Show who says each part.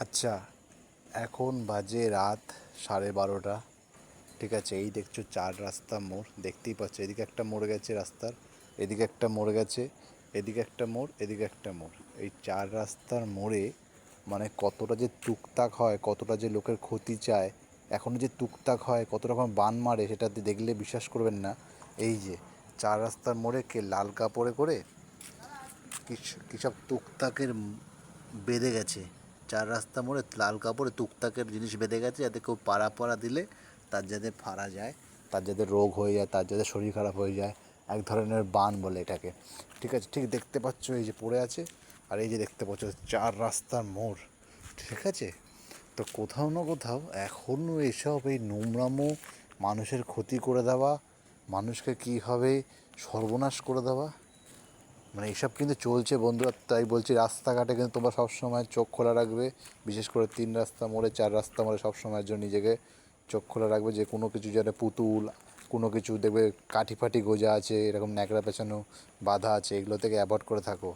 Speaker 1: আচ্ছা, এখন বাজে রাত 12:30। ঠিক আছে, এই দেখছো চার রাস্তা মোড়, দেখতেই পাচ্ছ। এদিকে একটা মোড় গেছে রাস্তার, এদিকে একটা মোড় গেছে, এদিকে একটা মোড়, এদিকে একটা মোড়। এই চার রাস্তার মোড়ে মানে কতটা যে তুকতাক হয়, কতটা যে লোকের ক্ষতি চায়, এখনও যে তুকতাক হয়, কত রকম বান মারে, সেটা দেখলে বিশ্বাস করবেন না। এই যে চার রাস্তার মোড়ে কে লাল কাপড়ে করে কী সব তুকতাকের বেঁধে গেছে। চার রাস্তা মোড়ে লাল কাপড়ে তুকতাকের জিনিস বেঁধে গেছে, যাতে কেউ পাড়া দিলে তার যাতে ফাড়া যায়, তার যাতে রোগ হয়ে যায়, তার যাতে শরীর খারাপ হয়ে যায়। এক ধরনের বান বলে এটাকে। ঠিক আছে, ঠিক দেখতে পাচ্ছ এই যে পড়ে আছে, আর এই যে দেখতে পাচ্ছ চার রাস্তার মোড়। ঠিক আছে, তো কোথাও না কোথাও এখনও এসব এই নোংরামো, মানুষের ক্ষতি করে দেওয়া, মানুষকে কীভাবে সর্বনাশ করে দেওয়া, মানে এইসব কিন্তু চলছে বন্ধুরা। তাই বলছি, রাস্তাঘাটে কিন্তু তোমরা সবসময় চোখ খোলা রাখবে। বিশেষ করে তিন রাস্তা মোড়ে, চার রাস্তা মোড়ে সবসময়ের জন্য নিজেকে চোখ খোলা রাখবে, যে কোনো কিছু যেন পুতুল, কোনো কিছু দেখবে কাঠি ফাটি গোজা আছে, এরকম ন্যাকড়া পেছানো বাঁধা আছে, এগুলো থেকে অ্যাভয়েড করে থাকো।